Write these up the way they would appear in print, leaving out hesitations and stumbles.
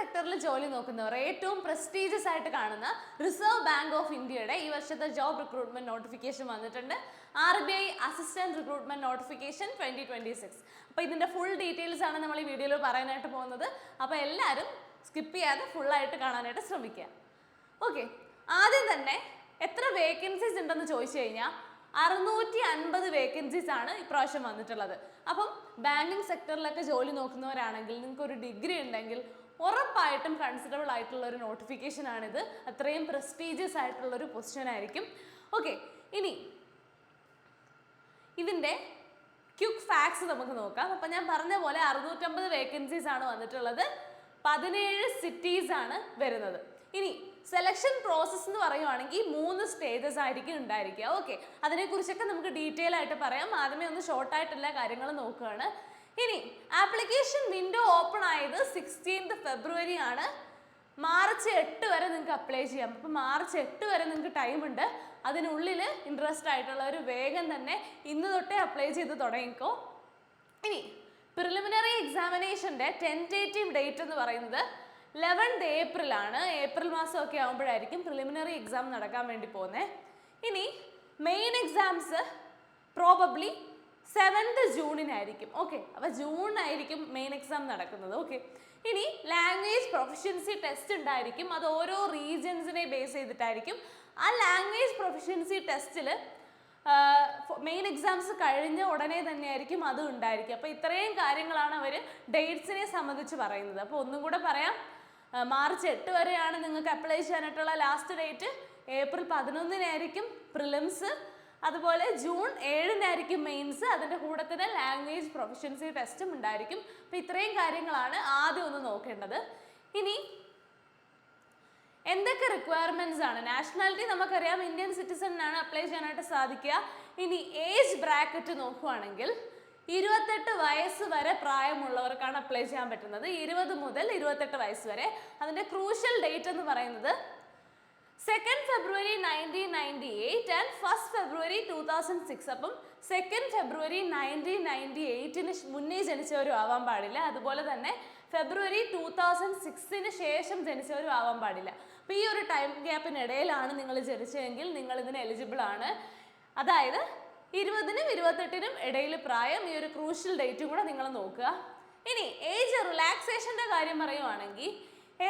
സെക്ടറിൽ ജോലി നോക്കുന്നവർ ഏറ്റവും പ്രസ്റ്റീജിയസ് ആയിട്ട് കാണുന്ന റിസർവ് ബാങ്ക് ഓഫ് ഇന്ത്യയുടെ ഈ വർഷത്തെ ജോബ് റിക്രൂട്ട്മെന്റ് നോട്ടിഫിക്കേഷൻ വന്നിട്ടുണ്ട്. RBI assistant recruitment notification 2026. അപ്പോൾ ഇതിന്റെ ഫുൾ ഡീറ്റെയിൽസ് ആണ് നമ്മൾ ഈ വീഡിയോയിൽ പറയാനായിട്ട് പോകുന്നത്. അപ്പോൾ എല്ലാവരും സ്കിപ്പ് ചെയ്യാതെ ഫുൾ ആയിട്ട് കാണാനായിട്ട് ശ്രമിക്കുക. ഓക്കെ, ആദ്യം തന്നെ എത്ര വേക്കൻസീസ് ഉണ്ടെന്ന് ചോദിച്ചു കഴിഞ്ഞാൽ 650 വേക്കൻസീസ് ആണ് ഇപ്രാവശ്യം വന്നിട്ടുള്ളത്. അപ്പം ബാങ്കിങ് സെക്ടറിലൊക്കെ ജോലി നോക്കുന്നവരാണെങ്കിൽ നിങ്ങൾക്ക് ഒരു ഡിഗ്രി ഉണ്ടെങ്കിൽ ഉറപ്പായിട്ടും കൺസിഡറബിൾ ആയിട്ടുള്ള ഒരു നോട്ടിഫിക്കേഷൻ ആണിത്. അത്രയും പ്രസ്റ്റീജിയസ് ആയിട്ടുള്ള ഒരു പൊസിഷൻ ആയിരിക്കും. ഓക്കെ, ഇനി ഇതിൻ്റെ ക്വിക്ക് ഫാക്ട്സ് നമുക്ക് നോക്കാം. അപ്പം ഞാൻ പറഞ്ഞ പോലെ 650 വേക്കൻസീസ് ആണ് വന്നിട്ടുള്ളത്. 17 സിറ്റീസ് ആണ് വരുന്നത്. ഇനി സെലക്ഷൻ പ്രോസസ്സ് എന്ന് പറയുവാണെങ്കിൽ 3 സ്റ്റേജസ് ആയിരിക്കും ഉണ്ടായിരിക്കുക. ഓക്കെ, അതിനെക്കുറിച്ചൊക്കെ നമുക്ക് ഡീറ്റെയിൽ ആയിട്ട് പറയാം. ആദ്യമേ ഒന്ന് ഷോർട്ടായിട്ടുള്ള കാര്യങ്ങൾ നോക്കുകയാണ്. ഇനി ആപ്ലിക്കേഷൻ വിൻഡോ ഓപ്പൺ ആയത് 16 ഫെബ്രുവരി ആണ്. മാർച്ച് 8 വരെ നിങ്ങൾക്ക് അപ്ലൈ ചെയ്യാം. അപ്പോൾ മാർച്ച് 8 വരെ നിങ്ങൾക്ക് ടൈമുണ്ട്. അതിനുള്ളിൽ ഇൻട്രസ്റ്റ് ആയിട്ടുള്ളവർ വേഗം തന്നെ ഇന്ന് തൊട്ടേ അപ്ലൈ ചെയ്ത് തുടങ്ങിക്കോ. ഇനി പ്രിലിമിനറി എക്സാമിനേഷൻ്റെ ടെൻറ്റേറ്റീവ് ഡേറ്റ് എന്ന് പറയുന്നത് 11th April ആണ്. ഏപ്രിൽ മാസമൊക്കെ ആകുമ്പോഴായിരിക്കും പ്രിലിമിനറി എക്സാം നടക്കാൻ വേണ്ടി പോകുന്നത്. ഇനി മെയിൻ എക്സാംസ് പ്രോബബ്ലി 7th ജൂണിനായിരിക്കും. ഓക്കെ, അപ്പോൾ ജൂണിനായിരിക്കും മെയിൻ എക്സാം നടക്കുന്നത്. ഓക്കെ, ഇനി ലാംഗ്വേജ് പ്രൊഫഷ്യൻസി ടെസ്റ്റ് ഉണ്ടായിരിക്കും. അത് ഓരോ റീജിയൻസിനെ ബേസ് ചെയ്തിട്ടായിരിക്കും. ആ ലാംഗ്വേജ് പ്രൊഫഷ്യൻസി ടെസ്റ്റിൽ മെയിൻ എക്സാംസ് കഴിഞ്ഞ ഉടനെ തന്നെയായിരിക്കും അതും ഉണ്ടായിരിക്കും. അപ്പോൾ ഇത്രയും കാര്യങ്ങളാണ് അവർ ഡേറ്റ്സിനെ സംബന്ധിച്ച് പറയുന്നത്. അപ്പോൾ ഒന്നും കൂടെ പറയാം, മാർച്ച് 8 വരെയാണ് നിങ്ങൾക്ക് അപ്ലൈ ചെയ്യാനായിട്ടുള്ള ലാസ്റ്റ് ഡേറ്റ്. ഏപ്രിൽ 11-നായിരിക്കും പ്രിലിംസ്. അതുപോലെ ജൂൺ 7-നായിരിക്കും മെയിൻസ്. അതിൻ്റെ കൂടെ തന്നെ ലാംഗ്വേജ് പ്രൊഫഷ്യൻസി ടെസ്റ്റും ഉണ്ടായിരിക്കും. അപ്പോൾ ഇത്രയും കാര്യങ്ങളാണ് ആദ്യം ഒന്ന് നോക്കേണ്ടത്. ഇനി എന്തൊക്കെ റിക്വയർമെൻറ്റ്സ് ആണ്? നാഷണാലിറ്റി നമുക്കറിയാം, ഇന്ത്യൻ സിറ്റിസണിനാണ് അപ്ലൈ ചെയ്യാനായിട്ട് സാധിക്കുക. ഇനി ഏജ് ബ്രാക്കറ്റ് നോക്കുകയാണെങ്കിൽ 28 വയസ്സ് വരെ പ്രായമുള്ളവർക്കാണ് അപ്ലൈ ചെയ്യാൻ പറ്റുന്നത്. 20 മുതൽ 28 വയസ്സ് വരെ. അതിൻ്റെ ക്രൂഷ്യൽ ഡേറ്റ് എന്ന് പറയുന്നത് 2nd February 1998 and 1st February 2006. അപ്പം 2nd February 1998-ന് മുന്നേ ജനിച്ചവരും ആവാൻ പാടില്ല. അതുപോലെ തന്നെ February 2006-ന് ശേഷം ജനിച്ചവരും ആവാൻ പാടില്ല. അപ്പോൾ ഈ ഒരു ടൈം ഗ്യാപ്പിനിടയിലാണ് നിങ്ങൾ ജനിച്ചതെങ്കിൽ നിങ്ങൾ ഇതിന് എലിജിബിൾ ആണ്. അതായത് 20-നും 28-നും ഇടയിൽ പ്രായം. ഈ ഒരു ക്രൂഷ്യൽ ഡേറ്റും കൂടെ നിങ്ങൾ നോക്കുക. ഇനി ഏജ് റിലാക്സേഷൻ്റെ കാര്യം പറയുവാണെങ്കിൽ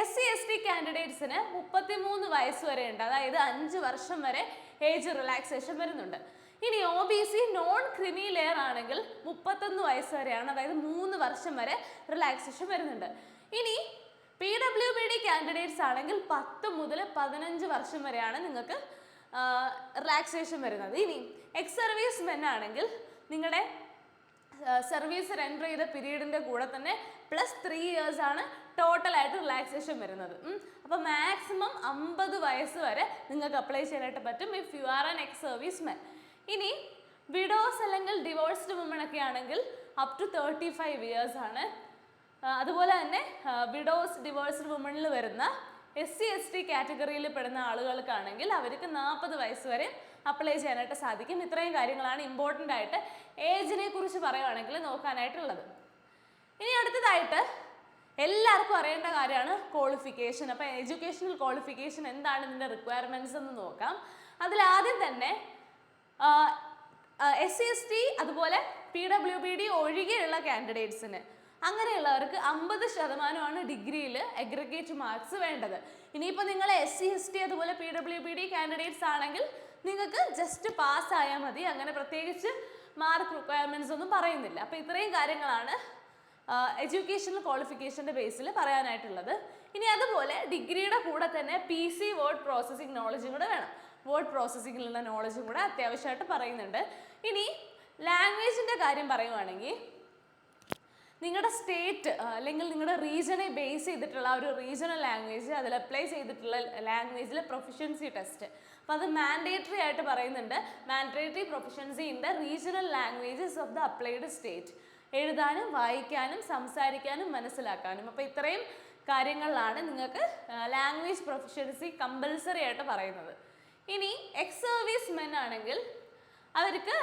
SC/ST കാൻഡിഡേറ്റ്സിന് 33 വയസ്സ് വരെ ഉണ്ട്. അതായത് 5 വർഷം വരെ ഏജ് റിലാക്സേഷൻ വരുന്നുണ്ട്. ഇനി OBC നോൺ ക്രിമി ലെയർ ആണെങ്കിൽ 31 വയസ്സ് വരെയാണ്. അതായത് 3 വർഷം വരെ റിലാക്സേഷൻ വരുന്നുണ്ട്. ഇനി PWBD കാൻഡിഡേറ്റ്സ് ആണെങ്കിൽ 10 മുതൽ 15 വർഷം വരെയാണ് നിങ്ങൾക്ക് റിലാക്സേഷൻ വരുന്നത്. ഇനി എക്സ് സർവീസ് മെൻ ആണെങ്കിൽ നിങ്ങളുടെ സർവീസ് റെൻഡർ ചെയ്ത പീരീഡിൻ്റെ കൂടെ തന്നെ +3 years ആണ് ടോട്ടലായിട്ട് റിലാക്സേഷൻ വരുന്നത്. അപ്പോൾ മാക്സിമം 50 വയസ്സ് വരെ നിങ്ങൾക്ക് അപ്ലൈ ചെയ്യാനായിട്ട് പറ്റും if you are an X service men. ഇനി വിഡോസ് അല്ലെങ്കിൽ ഡിവോഴ്സ്ഡ് വുമൺ ഒക്കെ ആണെങ്കിൽ up to 35 years ആണ്. അതുപോലെ തന്നെ വിഡോസ് ഡിവോഴ്സ്ഡ് വുമണിൽ വരുന്ന SC/ST കാറ്റഗറിയിൽ പെടുന്ന ആളുകൾക്കാണെങ്കിൽ അവർക്ക് 40 വയസ്സ് വരെ അപ്ലൈ ചെയ്യാനായിട്ട് സാധിക്കും. ഇത്രയും കാര്യങ്ങളാണ് ഇമ്പോർട്ടൻ്റ് ആയിട്ട് ഏജിനെ കുറിച്ച് പറയുകയാണെങ്കിൽ നോക്കാനായിട്ടുള്ളത്. ഇനി അടുത്തതായിട്ട് എല്ലാവർക്കും അറിയേണ്ട കാര്യമാണ് ക്വാളിഫിക്കേഷൻ. അപ്പോൾ എഡ്യൂക്കേഷണൽ ക്വാളിഫിക്കേഷൻ എന്താണ്, ഇതിൻ്റെ റിക്വയർമെൻറ്റ്സ് എന്ന് നോക്കാം. അതിലാദ്യം തന്നെ SC/ST അതുപോലെ PWBD ഒഴികെയുള്ള കാൻഡിഡേറ്റ്സിന്, അങ്ങനെയുള്ളവർക്ക് 50% ഡിഗ്രിയിൽ അഗ്രിഗേറ്റ് മാർക്സ് വേണ്ടത്. ഇനിയിപ്പോൾ നിങ്ങൾ SC/ST അതുപോലെ PWBD കാൻഡിഡേറ്റ്സ് ആണെങ്കിൽ നിങ്ങൾക്ക് ജസ്റ്റ് പാസ്സായാൽ മതി. അങ്ങനെ പ്രത്യേകിച്ച് മാർക്ക് റിക്വയർമെൻറ്റ്സ് ഒന്നും പറയുന്നില്ല. അപ്പോൾ ഇത്രയും കാര്യങ്ങളാണ് എഡ്യൂക്കേഷണൽ ക്വാളിഫിക്കേഷൻ്റെ ബേസിൽ പറയാനായിട്ടുള്ളത്. ഇനി അതുപോലെ ഡിഗ്രിയുടെ കൂടെ തന്നെ PC വേർഡ് പ്രോസസ്സിംഗ് നോളജും കൂടെ വേണം. വേർഡ് പ്രോസസ്സിങ്ങിലുള്ള നോളജും കൂടെ അത്യാവശ്യമായിട്ട് പറയുന്നുണ്ട്. ഇനി ലാംഗ്വേജിൻ്റെ കാര്യം പറയുവാണെങ്കിൽ നിങ്ങളുടെ സ്റ്റേറ്റ് അല്ലെങ്കിൽ നിങ്ങളുടെ റീജിയനെ ബേസ് ചെയ്തിട്ടുള്ള ഒരു റീജിയണൽ ലാംഗ്വേജ്, അതിൽ അപ്ലൈ ചെയ്തിട്ടുള്ള ലാംഗ്വേജിൽ പ്രൊഫഷ്യൻസി ടെസ്റ്റ്. അപ്പോൾ അത് മാൻഡേറ്ററി ആയിട്ട് പറയുന്നുണ്ട്. Mandatory proficiency in the regional languages of the applied state. എഴുതാനും വായിക്കാനും സംസാരിക്കാനും മനസ്സിലാക്കാനും. അപ്പോൾ ഇത്രയും കാര്യങ്ങളിലാണ് നിങ്ങൾക്ക് ലാംഗ്വേജ് പ്രൊഫഷ്യൻസി കമ്പൽസറി ആയിട്ട് പറയുന്നത്. ഇനി എക്സ് സർവീസ് മെൻ ആണെങ്കിൽ അവർക്ക്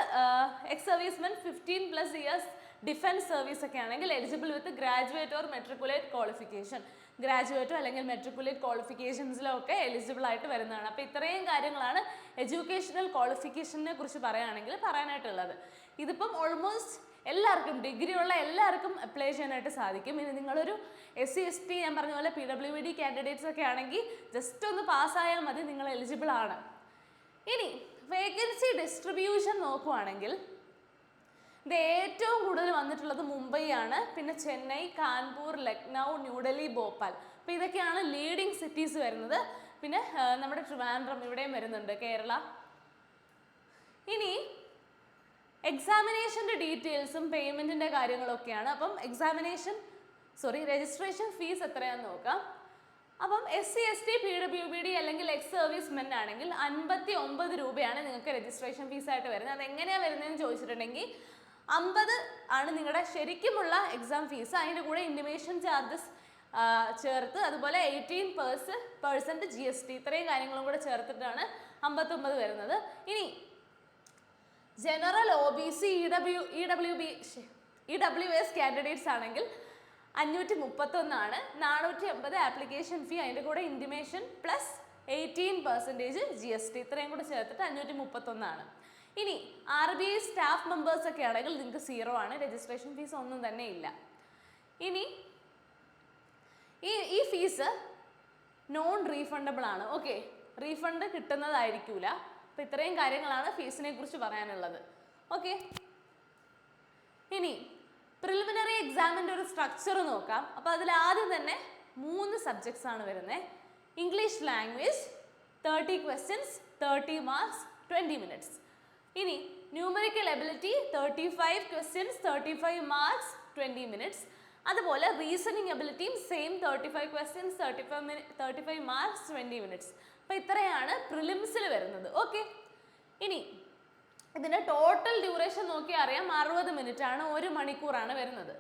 ex service men 15+ years defence service ഒക്കെ ആണെങ്കിൽ eligible with graduate or matriculate qualification, ഗ്രാജുവേറ്റോ അല്ലെങ്കിൽ മെട്രിക്കുലേറ്റ് ക്വാളിഫിക്കേഷൻസിലോ ഒക്കെ എലിജിബിൾ ആയിട്ട് വരുന്നതാണ്. അപ്പോൾ ഇത്രയും കാര്യങ്ങളാണ് എഡ്യൂക്കേഷണൽ ക്വാളിഫിക്കേഷനെ കുറിച്ച് പറയുകയാണെങ്കിൽ പറയാനായിട്ടുള്ളത്. ഇതിപ്പം ഓൾമോസ്റ്റ് എല്ലാവർക്കും ഡിഗ്രി ഉള്ള എല്ലാവർക്കും അപ്ലൈ ചെയ്യാനായിട്ട് സാധിക്കും. ഇനി നിങ്ങളൊരു SC/ST ഞാൻ പറഞ്ഞ പോലെ PWD കാൻഡിഡേറ്റ്സ് ഒക്കെ ആണെങ്കിൽ ജസ്റ്റ് ഒന്ന് പാസ്സായാൽ മതി, നിങ്ങൾ എലിജിബിൾ ആണ്. ഇനി വേക്കൻസി ഡിസ്ട്രിബ്യൂഷൻ നോക്കുവാണെങ്കിൽ ഇത് ഏറ്റവും കൂടുതൽ വന്നിട്ടുള്ളത് മുംബൈ ആണ്, പിന്നെ ചെന്നൈ, കാൺപൂർ, ലക്നൗ, ന്യൂഡൽഹി, ഭോപ്പാൽ. അപ്പോൾ ഇതൊക്കെയാണ് ലീഡിങ് സിറ്റീസ് വരുന്നത്. പിന്നെ നമ്മുടെ ട്രിവാൻഡ്രം ഇവിടെയും വരുന്നുണ്ട്, കേരള. ഇനി എക്സാമിനേഷൻ്റെ ഡീറ്റെയിൽസും പേയ്മെൻറ്റിൻ്റെ കാര്യങ്ങളൊക്കെയാണ്. അപ്പം രജിസ്ട്രേഷൻ ഫീസ് എത്രയാണെന്ന് നോക്കാം. അപ്പം SC/ST PWD അല്ലെങ്കിൽ എക്സ് സർവീസ് മെൻ ആണെങ്കിൽ 59 രൂപയാണ് നിങ്ങൾക്ക് രജിസ്ട്രേഷൻ ഫീസായിട്ട് വരുന്നത്. അതെങ്ങനെയാണ് വരുന്നതെന്ന് ചോദിച്ചിട്ടുണ്ടെങ്കിൽ 50 ആണ് നിങ്ങളുടെ ശരിക്കുമുള്ള എക്സാം ഫീസ്. അതിൻ്റെ കൂടെ ഇൻറ്റിമേഷൻ ചാർജസ് ചേർത്ത് അതുപോലെ 18% GST ഇത്രയും കാര്യങ്ങളും കൂടെ ചേർത്തിട്ടാണ് 59 വരുന്നത്. ഇനി ജനറൽ OBC EWS കാൻഡിഡേറ്റ്സ് ആണെങ്കിൽ 531 ആണ്. 480 ആപ്ലിക്കേഷൻ ഫീ, അതിൻ്റെ കൂടെ ഇൻറ്റിമേഷൻ പ്ലസ് 18% GST ഇത്രയും കൂടെ ചേർത്തിട്ട് 531 ആണ്. ഇനി RBI സ്റ്റാഫ് മെമ്പേഴ്സ് ഒക്കെ ആണെങ്കിൽ നിങ്ങൾക്ക് 0 ആണ്, രജിസ്ട്രേഷൻ ഫീസ് ഒന്നും തന്നെ ഇല്ല. ഇനി ഈ ഫീസ് നോൺ റീഫണ്ടബിൾ ആണ്. ഓക്കെ, റീഫണ്ട് കിട്ടുന്നതായിരിക്കൂല. അപ്പോൾ ഇത്രയും കാര്യങ്ങളാണ് ഫീസിനെ കുറിച്ച് പറയാനുള്ളത്. ഓക്കെ, ഇനി പ്രിലിമിനറി എക്സാമിൻ്റെ ഒരു സ്ട്രക്ചർ നോക്കാം. അപ്പോൾ അതിൽ ആദ്യം തന്നെ 3 സബ്ജക്ട്സ് ആണ് വരുന്നത്. English language 30 questions 30 marks 20 minutes. ഇനി numerical ability 35 questions 35 marks 20 minutes. അതുപോലെ റീസണിങ് എബിലിറ്റിയും സെയിം 35 ക്വസ്റ്റ്യൻസ് 35 മാർക്സ് 20 മിനിറ്റ്സ്. അപ്പോൾ ഇത്രയാണ് പ്രിലിംസിൽ വരുന്നത്. ഓക്കെ, ഇനി ഇതിൻ്റെ ടോട്ടൽ ഡ്യൂറേഷൻ നോക്കിയാൽ അറിയാം 60 മിനിറ്റ് ആണ്, 1 മണിക്കൂറാണ് വരുന്നത്.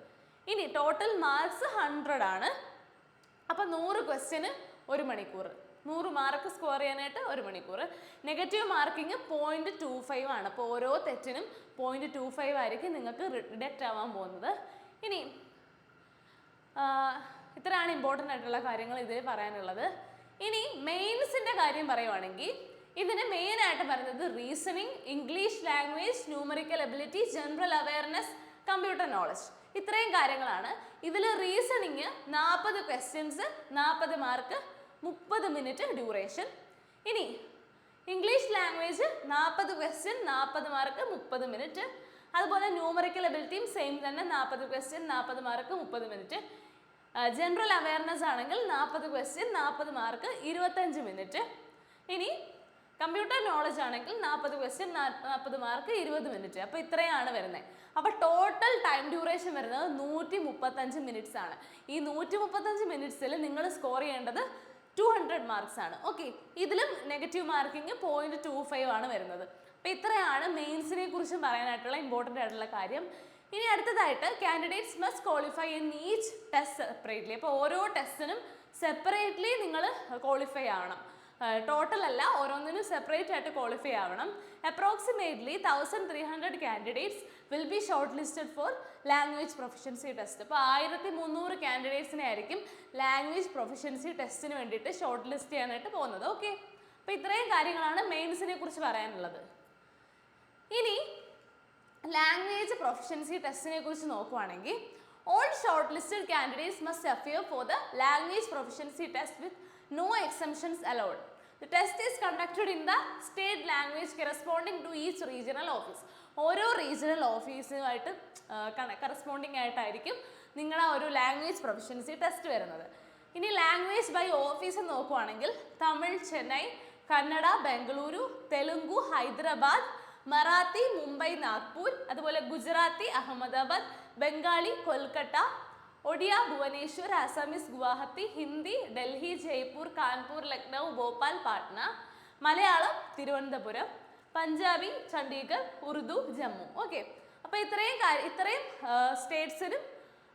ഇനി ടോട്ടൽ മാർക്സ് 100 ആണ്. അപ്പം 100 ക്വസ്റ്റ്യന് 1 മണിക്കൂർ, 100 മാർക്ക് സ്കോർ ചെയ്യാനായിട്ട് 1 മണിക്കൂർ. നെഗറ്റീവ് മാർക്കിങ് 0.25 ആണ്. അപ്പോൾ ഓരോ തെറ്റിനും 0.25 ആയിരിക്കും നിങ്ങൾക്ക് റിഡക്റ്റ് ആവാൻ പോകുന്നത്. ഇനി ഇത്രയാണ് ഇമ്പോർട്ടൻ്റ് ആയിട്ടുള്ള കാര്യങ്ങൾ ഇതിൽ പറയാനുള്ളത്. ഇനി മെയിൻസിൻ്റെ കാര്യം പറയുവാണെങ്കിൽ ഇതിന് മെയിനായിട്ട് പറയുന്നത് reasoning, English language, numerical ability, general awareness, computer knowledge ഇത്രയും കാര്യങ്ങളാണ്. ഇതിൽ reasoning 40 questions 40 mark 30 minute duration. ഇനി English language 40 question 40 mark 30 minute. അതുപോലെ ന്യൂമറിക്കൽ എബിലിറ്റിയും സെയിം തന്നെ 40 question 40 mark 30 minute. General awareness ആണെങ്കിൽ 40 ക്വസ്റ്റ്യൻ 40 മാർക്ക് 25 മിനിറ്റ്. ഇനി കമ്പ്യൂട്ടർ നോളജ് ആണെങ്കിൽ 40 ക്വസ്റ്റ്യൻ 40 മാർക്ക് 20 മിനിറ്റ്. അപ്പോൾ ഇത്രയാണ് വരുന്നത്. അപ്പോൾ ടോട്ടൽ ടൈം ഡ്യൂറേഷൻ വരുന്നത് 135 മിനിറ്റ്സ് ആണ്. ഈ 135 മിനിറ്റ്സിൽ നിങ്ങൾ സ്കോർ ചെയ്യേണ്ടത് 200 മാർക്സ് ആണ്. ഓക്കെ, ഇതിലും നെഗറ്റീവ് മാർക്കിങ് 0.25 ആണ് വരുന്നത്. അപ്പോൾ ഇത്രയാണ് മെയിൻസിനെ കുറിച്ചും പറയാനായിട്ടുള്ള ഇമ്പോർട്ടൻ്റ് ആയിട്ടുള്ള കാര്യം. ഇനി അടുത്തതായിട്ട് candidates must qualify in each test separately. അപ്പോൾ ഓരോ ടെസ്റ്റിനും സെപ്പറേറ്റ്ലി നിങ്ങൾ ക്വാളിഫൈ ആവണം. ടോട്ടൽ അല്ല, ഓരോന്നിനും സെപ്പറേറ്റ് ആയിട്ട് ക്വാളിഫൈ ആവണം. Approximately 1300 candidates will be shortlisted for language proficiency test. അപ്പോൾ 1300 കാൻഡിഡേറ്റ്സിനെ ആയിരിക്കും ലാംഗ്വേജ് പ്രൊഫഷൻസി ടെസ്റ്റിന് വേണ്ടിയിട്ട് ഷോർട്ട് ലിസ്റ്റ് ചെയ്യാനായിട്ട് പോകുന്നത്. ഓക്കെ, അപ്പോൾ ഇത്രയും കാര്യങ്ങളാണ് മെയിൻസിനെ കുറിച്ച് പറയാനുള്ളത്. ഇനി ലാംഗ്വേജ് പ്രൊഫഷൻസി ടെസ്റ്റിനെ കുറിച്ച് നോക്കുവാണെങ്കിൽ all shortlisted candidates must appear for the language proficiency test with no exemptions allowed. The test is conducted in the state language corresponding to each regional office. ഓരോ റീജിയണൽ ഓഫീസുമായിട്ട് കറസ്പോണ്ടിങ് ആയിട്ടായിരിക്കും നിങ്ങളുടെ ഒരു language proficiency test വരുന്നത്. ഇനി language by office നോക്കുവാണെങ്കിൽ തമിഴ് ചെന്നൈ, കന്നഡ ബംഗളൂരു, തെലുങ്കു ഹൈദരാബാദ്, മറാത്തി മുംബൈ നാഗ്പൂർ, അതുപോലെ Gujarati Ahmedabad, Bengali Kolkata, Odia Bhubaneswar, Assamese Guwahati, Hindi Delhi, Jaipur, Kanpur, Lucknow, Bhopal, Patna, Malayalam Thiruvananthapuram, Punjabi Chandigarh, Urdu Jammu. Okay, അപ്പോൾ ഇത്രയും സ്റ്റേറ്റ്സിനും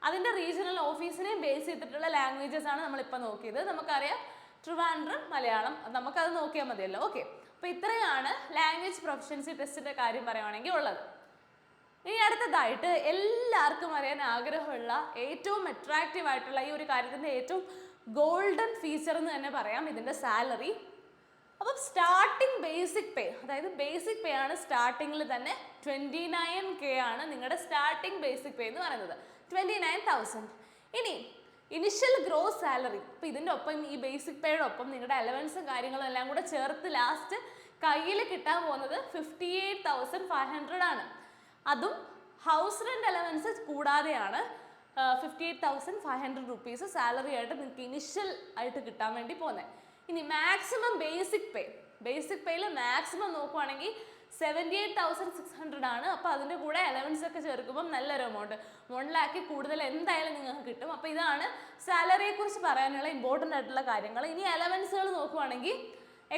അതിൻ്റെ റീജിയണൽ ഓഫീസിനെയും ബേസ് ചെയ്തിട്ടുള്ള ലാംഗ്വേജസ് ആണ് നമ്മളിപ്പോൾ നോക്കിയത്. നമുക്കറിയാം ട്രിവാൻഡ്രം മലയാളം, നമുക്കത് നോക്കിയാൽ മതിയല്ലോ. ഓക്കെ, അപ്പോൾ ഇത്രയാണ് ലാംഗ്വേജ് പ്രൊഫഷൻസി ടെസ്റ്റിൻ്റെ കാര്യം പറയുവാണെങ്കിൽ ഉള്ളത്. ഇനി അടുത്തതായിട്ട് എല്ലാവർക്കും അറിയാൻ ആഗ്രഹമുള്ള ഏറ്റവും അട്രാക്റ്റീവ് ആയിട്ടുള്ള ഈ ഒരു കാര്യത്തിൻ്റെ ഏറ്റവും ഗോൾഡൻ ഫീച്ചർ എന്ന് തന്നെ പറയാം ഇതിൻ്റെ സാലറി. അപ്പം സ്റ്റാർട്ടിങ് ബേസിക് പേ, അതായത് ബേസിക് പേ ആണ് സ്റ്റാർട്ടിങ്ങിൽ തന്നെ 29K ആണ് നിങ്ങളുടെ സ്റ്റാർട്ടിങ് ബേസിക് പേ എന്ന് പറയുന്നത്, 29,000. ഇനി ഇനിഷ്യൽ ഗ്രോസ് സാലറി, അപ്പോൾ ഇതിൻ്റെ ഒപ്പം ഈ ബേസിക് പേയുടെ ഒപ്പം നിങ്ങളുടെ അലവൻസും കാര്യങ്ങളും എല്ലാം കൂടെ ചേർത്ത് ലാസ്റ്റ് കയ്യിൽ കിട്ടാൻ പോകുന്നത് 58,500 ആണ്. അതും ഹൗസ് റെൻ്റ് അലവൻസ് കൂടാതെയാണ് 58,500 റുപ്പീസ് സാലറി ആയിട്ട് നിങ്ങൾക്ക് ഇനിഷ്യൽ ആയിട്ട് കിട്ടാൻ വേണ്ടി പോകുന്നത്. ഇനി മാക്സിമം ബേസിക് പേയിൽ മാക്സിമം നോക്കുവാണെങ്കിൽ 78,600 ആണ്. അപ്പോൾ അതിൻ്റെ കൂടെ അലവൻസ് ഒക്കെ ചേർക്കുമ്പോൾ നല്ലൊരു എമൗണ്ട് 1 lakh കൂടുതൽ എന്തായാലും നിങ്ങൾക്ക് കിട്ടും. അപ്പോൾ ഇതാണ് സാലറിയെ കുറിച്ച് പറയാനുള്ള ഇമ്പോർട്ടൻ്റ് ആയിട്ടുള്ള കാര്യങ്ങൾ. ഇനി അലവൻസുകൾ നോക്കുവാണെങ്കിൽ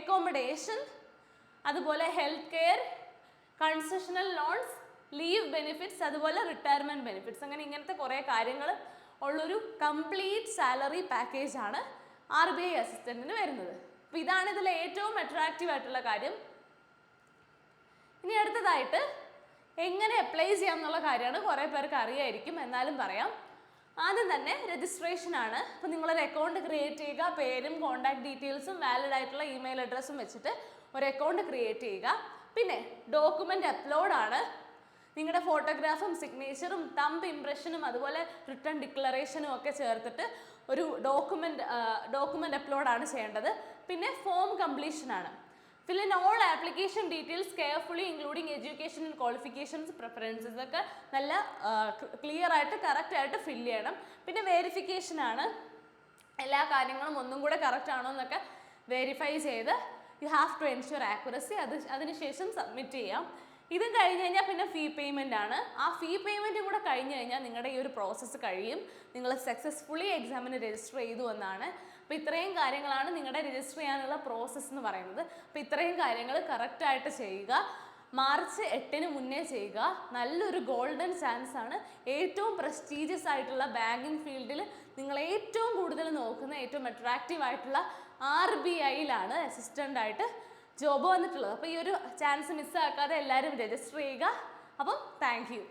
അക്കോമഡേഷൻ, അതുപോലെ health care, concessional loans, leave benefits, അതുപോലെ റിട്ടയർമെൻറ്റ് ബെനിഫിറ്റ്സ്, അങ്ങനെ ഇങ്ങനത്തെ കുറേ കാര്യങ്ങൾ ഉള്ളൊരു കംപ്ലീറ്റ് സാലറി പാക്കേജാണ് RBI അസിസ്റ്റൻറ്റിന് വരുന്നത്. അപ്പോൾ ഇതാണ് ഇതിലെ ഏറ്റവും അട്രാക്റ്റീവ് ആയിട്ടുള്ള കാര്യം. ഇനി അടുത്തതായിട്ട് എങ്ങനെ അപ്ലൈ ചെയ്യാം എന്നുള്ള കാര്യമാണ് കുറേ പേർക്ക് അറിയായിരിക്കും, എന്നാലും പറയാം. ആദ്യം തന്നെ രജിസ്ട്രേഷൻ ആണ്. അപ്പോൾ നിങ്ങളൊരു അക്കൗണ്ട് ക്രിയേറ്റ് ചെയ്യുക, പേരും കോൺടാക്ട് ഡീറ്റെയിൽസും വാലിഡ് ആയിട്ടുള്ള ഇമെയിൽ അഡ്രസ്സും വെച്ചിട്ട് ഒരു അക്കൗണ്ട് ക്രിയേറ്റ് ചെയ്യുക. പിന്നെ ഡോക്യുമെൻ്റ് അപ്ലോഡാണ്. നിങ്ങളുടെ ഫോട്ടോഗ്രാഫും സിഗ്നേച്ചറും തമ്പ് ഇംപ്രഷനും അതുപോലെ റിട്ടേൺ ഡിക്ലറേഷനും ഒക്കെ ചേർത്തിട്ട് ഒരു ഡോക്യുമെൻ്റ് അപ്ലോഡാണ് ചെയ്യേണ്ടത്. പിന്നെ form കംപ്ലീഷനാണ്. fill in all application details carefully including education and qualifications, preferences ഒക്കെ നല്ല ക്ലിയർ ആയിട്ട് കറക്റ്റ് ആയിട്ട് ഫില്ല് ചെയ്യണം. പിന്നെ വെരിഫിക്കേഷൻ ആണ്, എല്ലാ കാര്യങ്ങളും ഒന്നും കൂടെ കറക്റ്റ് ആണോ എന്നൊക്കെ വെരിഫൈ ചെയ്ത് you have to ensure accuracy, അതിനുശേഷം സബ്മിറ്റ് ചെയ്യാം. ഇതും കഴിഞ്ഞ് കഴിഞ്ഞാൽ പിന്നെ ഫീ പേയ്മെൻ്റ് ആണ്. ആ ഫീ പേയ്മെൻറ്റും കൂടെ കഴിഞ്ഞ് കഴിഞ്ഞാൽ നിങ്ങളുടെ ഈ ഒരു പ്രോസസ്സ് കഴിയും, നിങ്ങൾ സക്സസ്ഫുള്ളി എക്സാമിന് രജിസ്റ്റർ ചെയ്തു എന്നാണ്. അപ്പോൾ ഇത്രയും കാര്യങ്ങളാണ് നിങ്ങളുടെ രജിസ്റ്റർ ചെയ്യാനുള്ള പ്രോസസ്സ് എന്ന് പറയുന്നത്. അപ്പോൾ ഇത്രയും കാര്യങ്ങൾ കറക്റ്റായിട്ട് ചെയ്യുക, മാർച്ച് 8 മുന്നേ ചെയ്യുക. നല്ലൊരു ഗോൾഡൻ ചാൻസ് ആണ്. ഏറ്റവും പ്രസ്റ്റീജിയസ് ആയിട്ടുള്ള ബാങ്കിങ് ഫീൽഡിൽ നിങ്ങൾ ഏറ്റവും കൂടുതൽ നോക്കുന്ന ഏറ്റവും അട്രാക്റ്റീവ് ആയിട്ടുള്ള RBIയിലാണ് അസിസ്റ്റൻ്റ് ആയിട്ട് ജോബ് വന്നിട്ടുള്ളത്. അപ്പോൾ ഈ ഒരു ചാൻസ് മിസ്സാക്കാതെ എല്ലാവരും രജിസ്റ്റർ ചെയ്യുക. അപ്പം താങ്ക് യു.